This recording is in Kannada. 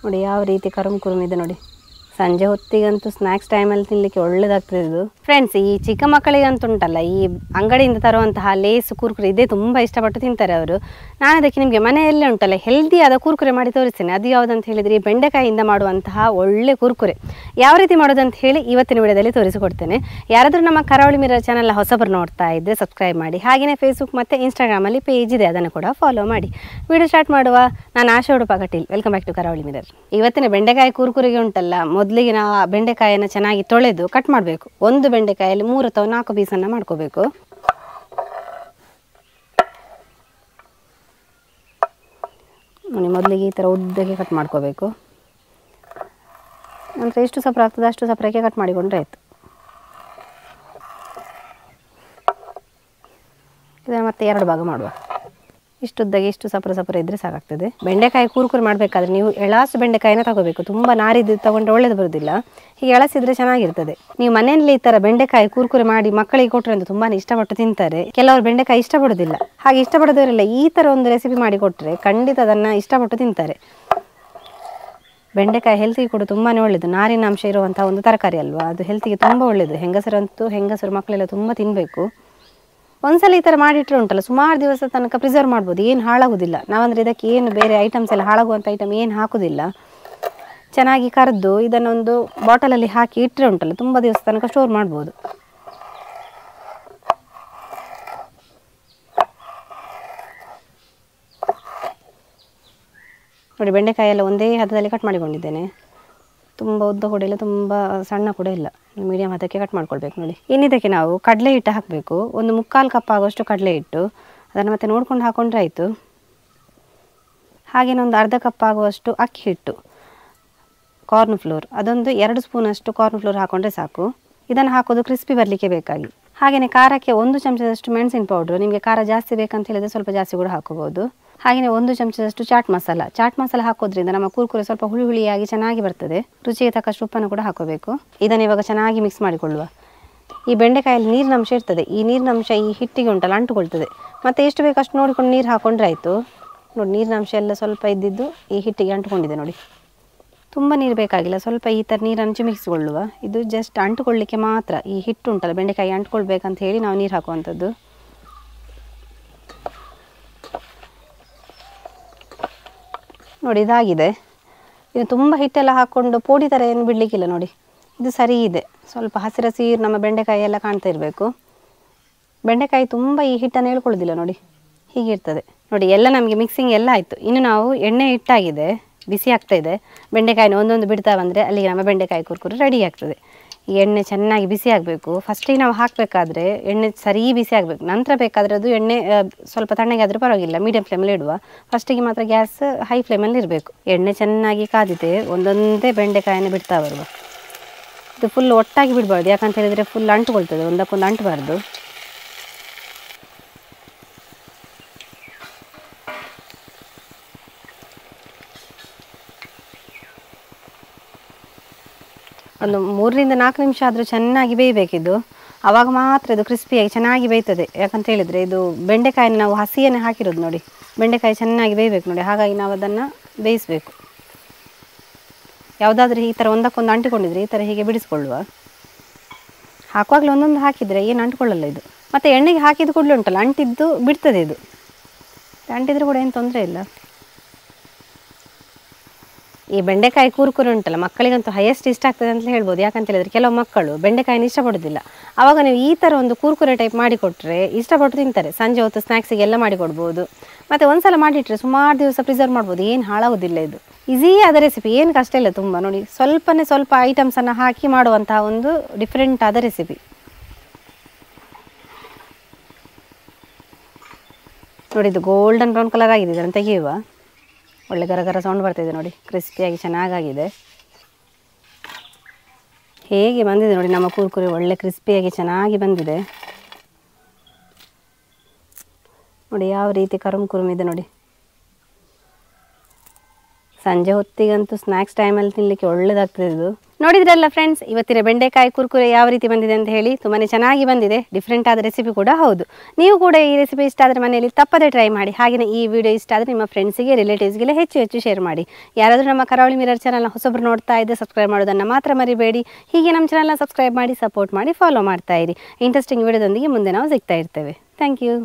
ನೋಡಿ ಯಾವ ರೀತಿ ಕರುಮ್ ಕುರುಮ್ ಇದೆ ನೋಡಿ. ಸಂಜೆ ಹೊತ್ತಿಗಂತೂ ಸ್ನ್ಯಾಕ್ಸ್ ಟೈಮಲ್ಲಿ ತಿನ್ನಲಿಕ್ಕೆ ಒಳ್ಳೇದಾಗ್ತದೆ ಇದು. ಫ್ರೆಂಡ್ಸ್, ಈ ಚಿಕ್ಕ ಮಕ್ಕಳಿಗಂತೂ ಉಂಟಲ್ಲ, ಈ ಅಂಗಡಿಯಿಂದ ತರುವಂತಹ ಲೇಸ್ ಕುರ್ಕುರೆ ಇದೇ ತುಂಬ ಇಷ್ಟಪಟ್ಟು ತಿಂತಾರೆ ಅವರು. ನಾನು ಅದಕ್ಕೆ ನಿಮಗೆ ಮನೆಯಲ್ಲೇ ಉಂಟಲ್ಲ ಹೆಲ್ದಿಯಾದ ಕುರ್ಕುರೆ ಮಾಡಿ ತೋರಿಸ್ತೇನೆ. ಅದು ಯಾವುದಂತ ಹೇಳಿದರೆ ಈ ಬೆಂಡೆಕಾಯಿಯಿಂದ ಮಾಡುವಂತಹ ಒಳ್ಳೆ ಕುರ್ಕುರೆ ಯಾವ ರೀತಿ ಮಾಡೋದಂತ ಹೇಳಿ ಇವತ್ತಿನ ವಿಡಿಯೋದಲ್ಲಿ ತೋರಿಸಿಕೊಡ್ತೇನೆ. ಯಾರಾದರೂ ನಮ್ಮ ಕರಾವಳಿ ಮಿರರ್ ಚಾನಲ್ ಹೊಸಬರು ನೋಡ್ತಾ ಇದ್ದರೆ ಸಬ್ಸ್ಕ್ರೈಬ್ ಮಾಡಿ. ಹಾಗೆಯೇ ಫೇಸ್ಬುಕ್ ಮತ್ತು ಇನ್ಸ್ಟಾಗ್ರಾಮಲ್ಲಿ ಪೇಜ್ ಇದೆ, ಅದನ್ನು ಕೂಡ ಫಾಲೋ ಮಾಡಿ. ವಿಡಿಯೋ ಸ್ಟಾರ್ಟ್ ಮಾಡುವ. ನಾನು Asha Udupa Kateel. Welcome back to Karavali mirror. ಇವತ್ತಿನ ಬೆಂಡೆಕಾಯಿ ಕುರ್ಕುರಿಗೆ ಉಂಟಲ್ಲ, ಮೊದಲಿಗೆ ನಾವು ಬೆಂಡೆಕಾಯಿಯನ್ನು ಚೆನ್ನಾಗಿ ತೊಳೆದು ಕಟ್ ಮಾಡಬೇಕು. ಒಂದು ಬೆಂಡೆಕಾಯಲ್ಲಿ 3 ಅಥವಾ 4 ಪೀಸನ್ನು ಮಾಡ್ಕೋಬೇಕು. ನೋಡಿ, ಮೊದಲಿಗೆ ಈ ಥರ ಉದ್ದಕ್ಕೆ ಕಟ್ ಮಾಡ್ಕೋಬೇಕು. ನಂತರ ಎಷ್ಟು ಸಪ್ರ ಆಗ್ತದೆ ಅಷ್ಟು ಸಪ್ರಕ್ಕೆ ಕಟ್ ಮಾಡಿಕೊಂಡ್ರೆ ಆಯಿತು. ಇದನ್ನು ಮತ್ತೆ 2 ಭಾಗ ಮಾಡುವ. ಇಷ್ಟುದ್ದಾಗೆ ಇಷ್ಟು ಸಪ್ರ ಇದ್ದರೆ ಸಾಕಾಗ್ತದೆ. ಬೆಂಡೆಕಾಯಿ ಕುರ್ಕುರೆ ಮಾಡಬೇಕಾದ್ರೆ ನೀವು ಎಳಾಸು ಬೆಂಡೆಕಾಯಿನ ತಗೋಬೇಕು. ತುಂಬ ನಾರಿದ್ದು ತಗೊಂಡ್ರೆ ಒಳ್ಳೇದು ಬರೋದಿಲ್ಲ. ಹೀಗೆ ಎಳಸಿದ್ರೆ ಚೆನ್ನಾಗಿರ್ತದೆ. ನೀವು ಮನೆಯಲ್ಲಿ ಈ ಥರ ಬೆಂಡೆಕಾಯಿ ಕುರ್ಕುರೆ ಮಾಡಿ ಮಕ್ಕಳಿಗೆ ಕೊಟ್ಟರೆ ಅಂತ ತುಂಬಾ ಇಷ್ಟಪಟ್ಟು ತಿಂತಾರೆ. ಕೆಲವರು ಬೆಂಡೆಕಾಯಿ ಇಷ್ಟಪಡೋದಿಲ್ಲ. ಹಾಗೆ ಇಷ್ಟಪಡೋದವರೆಲ್ಲ ಈ ಥರ ಒಂದು ರೆಸಿಪಿ ಮಾಡಿ ಕೊಟ್ಟರೆ ಖಂಡಿತ ಅದನ್ನು ಇಷ್ಟಪಟ್ಟು ತಿಂತಾರೆ. ಬೆಂಡೆಕಾಯಿ ಹೆಲ್ತಿಗೆ ಕೂಡ ತುಂಬಾ ಒಳ್ಳೆಯದು. ನಾರಿನ ಅಂಶ ಇರುವಂಥ ಒಂದು ತರಕಾರಿ ಅಲ್ವಾ, ಅದು ಹೆಲ್ತಿಗೆ ತುಂಬ ಒಳ್ಳೆಯದು. ಹೆಂಗಸರು ಮಕ್ಕಳೆಲ್ಲ ತುಂಬ ತಿನ್ನಬೇಕು. ಒಂದ್ಸಲ ಈ ಥರ ಮಾಡಿಟ್ರೆ ಉಂಟಲ್ಲ ಸುಮಾರು ದಿವಸ ತನಕ ಪ್ರಿಸರ್ವ್ ಮಾಡ್ಬೋದು, ಏನು ಹಾಳಾಗೋದಿಲ್ಲ. ನಾವಂದರೆ ಇದಕ್ಕೆ ಏನು ಬೇರೆ ಐಟಮ್ಸ್ ಎಲ್ಲ ಹಾಳಾಗುವಂಥ ಐಟಮ್ ಏನು ಹಾಕೋದಿಲ್ಲ. ಚೆನ್ನಾಗಿ ಕರೆದು ಇದನ್ನೊಂದು ಬಾಟಲಲ್ಲಿ ಹಾಕಿ ಇಟ್ಟರೆ ಉಂಟಲ್ಲ ತುಂಬ ದಿವಸ ತನಕ ಸ್ಟೋರ್ ಮಾಡ್ಬೋದು. ನೋಡಿ, ಬೆಂಡೆಕಾಯಿ ಎಲ್ಲ ಒಂದೇ ಹದದಲ್ಲಿ ಕಟ್ ಮಾಡಿಕೊಂಡಿದ್ದೇನೆ. ತುಂಬ ಉದ್ದ ಕೂಡ ಇಲ್ಲ, ತುಂಬ ಸಣ್ಣ ಕೂಡ ಇಲ್ಲ, ಮೀಡಿಯಮ್ ಹದಕ್ಕೆ ಕಟ್ ಮಾಡ್ಕೊಳ್ಬೇಕು. ನೋಡಿ, ಇನ್ನಿದಕ್ಕೆ ನಾವು ಕಡಲೆ ಹಿಟ್ಟು ಹಾಕಬೇಕು. ಒಂದು 3/4 ಕಪ್ ಆಗುವಷ್ಟು ಕಡಲೆ ಹಿಟ್ಟು, ಅದನ್ನು ಮತ್ತೆ ನೋಡ್ಕೊಂಡು ಹಾಕೊಂಡ್ರೆ ಆಯಿತು. ಹಾಗೇನೊಂದು ಒಂದು ಅರ್ಧ ಕಪ್ ಆಗುವಷ್ಟು ಅಕ್ಕಿ ಹಿಟ್ಟು, ಕಾರ್ನ್ ಫ್ಲೋರ್, ಅದೊಂದು 2 ಸ್ಪೂನಷ್ಟು ಕಾರ್ನ್ ಫ್ಲೋರ್ ಹಾಕೊಂಡ್ರೆ ಸಾಕು. ಇದನ್ನು ಹಾಕೋದು ಕ್ರಿಸ್ಪಿ ಬರಲಿಕ್ಕೆ ಬೇಕಾಗಿ. ಹಾಗೆಯೇ ಖಾರಕ್ಕೆ 1 ಚಮಚದಷ್ಟು ಮೆಣಸಿನ ಪೌಡ್ರು, ನಿಮಗೆ ಖಾರ ಜಾಸ್ತಿ ಬೇಕಂತ ಹೇಳಿದರೆ ಸ್ವಲ್ಪ ಜಾಸ್ತಿ ಕೂಡ ಹಾಕೋಬೋದು. ಹಾಗೆಯೇ 1 ಚಮಚದಷ್ಟು ಚಾಟ್ ಮಸಾಲ ಹಾಕೋದ್ರಿಂದ ನಮ್ಮ ಕುರ್ಕುರೆ ಸ್ವಲ್ಪ ಹುಳಿಯಾಗಿ ಚೆನ್ನಾಗಿ ಬರ್ತದೆ. ರುಚಿಗೆ ತಕ್ಕಷ್ಟು ಉಪ್ಪನ್ನು ಕೂಡ ಹಾಕೋಬೇಕು. ಇದನ್ನು ಇವಾಗ ಚೆನ್ನಾಗಿ ಮಿಕ್ಸ್ ಮಾಡಿಕೊಳ್ಳುವ. ಈ ಬೆಂಡೆಕಾಯಲ್ಲಿ ನೀರಿನ ಅಂಶ ಇರ್ತದೆ. ಈ ನೀರಿನ ಅಂಶ ಈ ಹಿಟ್ಟಿಗೆ ಉಂಟಲ್ಲ ಅಂಟುಕೊಳ್ತದೆ. ಮತ್ತು ಎಷ್ಟು ಬೇಕಷ್ಟು ನೋಡಿಕೊಂಡು ನೀರು ಹಾಕೊಂಡ್ರೆ ಆಯಿತು. ನೋಡಿ, ನೀರಿನ ಅಂಶ ಎಲ್ಲ ಸ್ವಲ್ಪ ಇದ್ದಿದ್ದು ಈ ಹಿಟ್ಟಿಗೆ ಅಂಟುಕೊಂಡಿದೆ. ನೋಡಿ, ತುಂಬ ನೀರು ಬೇಕಾಗಿಲ್ಲ, ಸ್ವಲ್ಪ ಈ ಥರ ನೀರನ್ನು ಚಿಮಿಕ್ಸಿಕೊಳ್ಳುವ. ಇದು ಜಸ್ಟ್ ಅಂಟುಕೊಳ್ಳಿಕ್ಕೆ ಮಾತ್ರ. ಈ ಹಿಟ್ಟು ಉಂಟಲ್ಲ ಬೆಂಡೆಕಾಯಿ ಅಂಟ್ಕೊಳ್ಬೇಕಂತ ಹೇಳಿ ನಾವು ನೀರು ಹಾಕುವಂಥದ್ದು. ನೋಡಿ, ಇದಾಗಿದೆ. ಇದು ತುಂಬ ಹಿಟ್ಟೆಲ್ಲ ಹಾಕ್ಕೊಂಡು ಪೋಡಿ ಥರ ಏನು ಬಿಡಲಿಕ್ಕಿಲ್ಲ. ನೋಡಿ, ಇದು ಸರಿ ಇದೆ. ಸ್ವಲ್ಪ ಹಸಿರು ನಮ್ಮ ಬೆಂಡೆಕಾಯಿ ಎಲ್ಲ ಕಾಣ್ತಾ ಇರಬೇಕು. ಬೆಂಡೆಕಾಯಿ ತುಂಬ ಈ ಹಿಟ್ಟನ್ನು ಹೇಳ್ಕೊಳ್ಳೋದಿಲ್ಲ. ನೋಡಿ, ಹೀಗಿರ್ತದೆ. ನೋಡಿ, ಎಲ್ಲ ನಮಗೆ ಮಿಕ್ಸಿಂಗ್ ಎಲ್ಲ ಆಯಿತು. ಇನ್ನು ನಾವು ಎಣ್ಣೆ ಹಿಟ್ಟಾಗಿದೆ, ಬಿಸಿ ಆಗ್ತಾ ಇದೆ. ಬೆಂಡೆಕಾಯಿನ ಒಂದೊಂದು ಬಿಡ್ತಾ ಬಂದರೆ ಅಲ್ಲಿಗೆ ನಮ್ಮ ಬೆಂಡೆಕಾಯಿ ಕುರ್ಕುರೆ ರೆಡಿ ಆಗ್ತದೆ. ಈ ಎಣ್ಣೆ ಚೆನ್ನಾಗಿ ಬಿಸಿ ಆಗಬೇಕು. ಫಸ್ಟಿಗೆ ನಾವು ಹಾಕಬೇಕಾದ್ರೆ ಎಣ್ಣೆ ಸರಿ ಬಿಸಿ ಆಗಬೇಕು. ನಂತರ ಬೇಕಾದರೆ ಅದು ಎಣ್ಣೆ ಸ್ವಲ್ಪ ತಣ್ಣಗೆ ಆದರೂ ಪರವಾಗಿಲ್ಲ, ಮೀಡಿಯಂ ಫ್ಲೇಮಲ್ಲಿ ಇಡುವ. ಫಸ್ಟಿಗೆ ಮಾತ್ರ ಗ್ಯಾಸ್ ಹೈ ಫ್ಲೇಮಲ್ಲಿ ಇರಬೇಕು. ಎಣ್ಣೆ ಚೆನ್ನಾಗಿ ಕಾದಿದೆ. ಒಂದೊಂದೇ ಬೆಂಡೆಕಾಯನ್ನು ಬಿಡ್ತಾ ಬರುವ. ಇದು ಫುಲ್ ಒಟ್ಟಾಗಿ ಬಿಡಬಾರ್ದು, ಯಾಕಂತ ಹೇಳಿದರೆ ಫುಲ್ ಅಂಟುಕೊಳ್ತದೆ, ಒಂದಕ್ಕೊಂದು ಅಂಟಬಾರ್ದು. ಒಂದು 3 ರಿಂದ 4 ನಿಮಿಷ ಆದರೂ ಚೆನ್ನಾಗಿ ಬೇಯಬೇಕಿದ್ದು. ಆವಾಗ ಮಾತ್ರ ಇದು ಕ್ರಿಸ್ಪಿಯಾಗಿ ಚೆನ್ನಾಗಿ ಬೇಯ್ತದೆ. ಯಾಕಂತ ಹೇಳಿದರೆ ಇದು ಬೆಂಡೆಕಾಯಿನ ನಾವು ಹಸಿಯನ್ನೇ ಹಾಕಿರೋದು. ನೋಡಿ, ಬೆಂಡೆಕಾಯಿ ಚೆನ್ನಾಗಿ ಬೇಯಬೇಕು. ನೋಡಿ, ಹಾಗಾಗಿ ನಾವು ಅದನ್ನು ಬೇಯಿಸಬೇಕು. ಯಾವುದಾದ್ರೂ ಈ ಥರ ಒಂದಕ್ಕೊಂದು ಅಂಟಿಕೊಂಡಿದ್ರೆ ಈ ಥರ ಹೀಗೆ ಬಿಡಿಸ್ಕೊಳ್ಳುವ. ಹಾಕುವಾಗಲೇ ಒಂದೊಂದು ಹಾಕಿದರೆ ಏನು ಅಂಟ್ಕೊಳ್ಳಲ್ಲ ಇದು. ಮತ್ತು ಎಣ್ಣೆಗೆ ಹಾಕಿದ ಕೂಡಲೇ ಉಂಟಲ್ಲ ಅಂಟಿದ್ದು ಬಿಡ್ತದೆ. ಇದು ಅಂಟಿದ್ರೆ ಕೂಡ ಏನು ತೊಂದರೆ ಇಲ್ಲ. ಈ ಬೆಂಡೆಕಾಯಿ ಕುರ್ಕುರೆ ಉಂಟಲ್ಲ ಮಕ್ಕಳಿಗಂತೂ ಹೈಯೆಸ್ಟ್ ಇಷ್ಟ ಆಗ್ತದೆ ಅಂತ ಹೇಳ್ಬೋದು. ಯಾಕಂತ ಹೇಳಿದರೆ ಕೆಲವು ಮಕ್ಕಳು ಬೆಂಡೆಕಾಯಿನ ಇಷ್ಟಪಡೋದಿಲ್ಲ. ಆವಾಗ ನೀವು ಈ ಥರ ಒಂದು ಕುರ್ಕುರೆ ಟೈಪ್ ಮಾಡಿಕೊಟ್ರೆ ಇಷ್ಟಪಟ್ಟು ತಿಂತಾರೆ. ಸಂಜೆ ಹೊತ್ತು ಸ್ನ್ಯಾಕ್ಸಿಗೆ ಎಲ್ಲ ಮಾಡಿಕೊಡ್ಬೋದು. ಮತ್ತು ಒಂದ್ಸಲ ಮಾಡಿಟ್ರೆ ಸುಮಾರು ದಿವಸ ಪ್ರಿಸರ್ವ್ ಮಾಡ್ಬೋದು, ಏನು ಹಾಳಾಗೋದಿಲ್ಲ. ಇದು ಈಸಿಯಾದ ರೆಸಿಪಿ, ಏನು ಕಷ್ಟ ಇಲ್ಲ ತುಂಬ. ನೋಡಿ, ಸ್ವಲ್ಪ ಐಟಮ್ಸನ್ನು ಹಾಕಿ ಮಾಡುವಂತಹ ಒಂದು ಡಿಫ್ರೆಂಟ್ ಆದ ರೆಸಿಪಿ. ನೋಡಿ, ಇದು ಗೋಲ್ಡನ್ ಬ್ರೌನ್ ಕಲರ್ ಆಗಿದೆ. ಇದನ್ನು ತೆಗೆಯುವ. ಒಳ್ಳೆ ಗರ ಸೌಂಡ್ ಬರ್ತಿದೆ. ನೋಡಿ, ಕ್ರಿಸ್ಪಿಯಾಗಿ ಚೆನ್ನಾಗಾಗಿದೆ. ಹೇಗೆ ಬಂದಿದೆ ನೋಡಿ ನಮ್ಮ ಕುರ್ಕುರೆ, ಒಳ್ಳೆ ಕ್ರಿಸ್ಪಿಯಾಗಿ ಚೆನ್ನಾಗಿ ಬಂದಿದೆ. ನೋಡಿ ಯಾವ ರೀತಿ ಕರುಮ್ ಕುರುಮ್ ಇದೆ ನೋಡಿ. ಸಂಜೆ ಹೊತ್ತಿಗಂತೂ ಸ್ನ್ಯಾಕ್ಸ್ ಟೈಮಲ್ಲಿ ತಿನ್ನಲಿಕ್ಕೆ ಒಳ್ಳೆದಾಗ್ತದೆ ಇದು. ನೋಡಿದ್ರಲ್ಲ ಫ್ರೆಂಡ್ಸ್, ಇವತ್ತಿನ ಬೆಂಡೆಕಾಯಿ ಕುರ್ಕುರೆ ಯಾವ ರೀತಿ ಬಂದಿದೆ ಅಂತ ಹೇಳಿ. ತುಂಬಾ ಚೆನ್ನಾಗಿ ಬಂದಿದೆ, ಡಿಫ್ರೆಂಟ್ ಆದ ರೆಸಿಪಿ ಕೂಡ ಹೌದು. ನೀವು ಕೂಡ ಈ ರೆಸಿಪಿ ಇಷ್ಟ ಆದರೆ ಮನೆಯಲ್ಲಿ ತಪ್ಪದೇ ಟ್ರೈ ಮಾಡಿ. ಹಾಗೆಯೇ ಈ ವಿಡಿಯೋ ಇಷ್ಟ ಆದರೆ ನಿಮ್ಮ ಫ್ರೆಂಡ್ಸಿಗೆ, ರಿಲೇಟಿವ್ಸ್ಗೆಲ್ಲ ಹೆಚ್ಚು ಶೇರ್ ಮಾಡಿ. ಯಾರಾದರೂ ನಮ್ಮ ಕರಾವಳಿ ಮಿರರ್ ಚಾನಲ್ನ ಹೊಸಬ್ರು ನೋಡ್ತಾ ಇದ್ದರೆ ಸಬ್ಸ್ಕ್ರೈಬ್ ಮಾಡೋದನ್ನು ಮಾತ್ರ ಮರಿಬೇಡಿ. ಹೀಗೆ ನಮ್ಮ ಚಾನಲ್ನ ಸಬ್ಸ್ಕ್ರೈಬ್ ಮಾಡಿ, ಸಪೋರ್ಟ್ ಮಾಡಿ, ಫಾಲೋ ಮಾಡ್ತಾ ಇರಿ. ಇಂಟ್ರೆಸ್ಟಿಂಗ್ ವಿಡಿಯೋದೊಂದಿಗೆ ಮುಂದೆ ನಾವು ಸಿಗ್ತಾ ಇರ್ತೇವೆ. Thank you.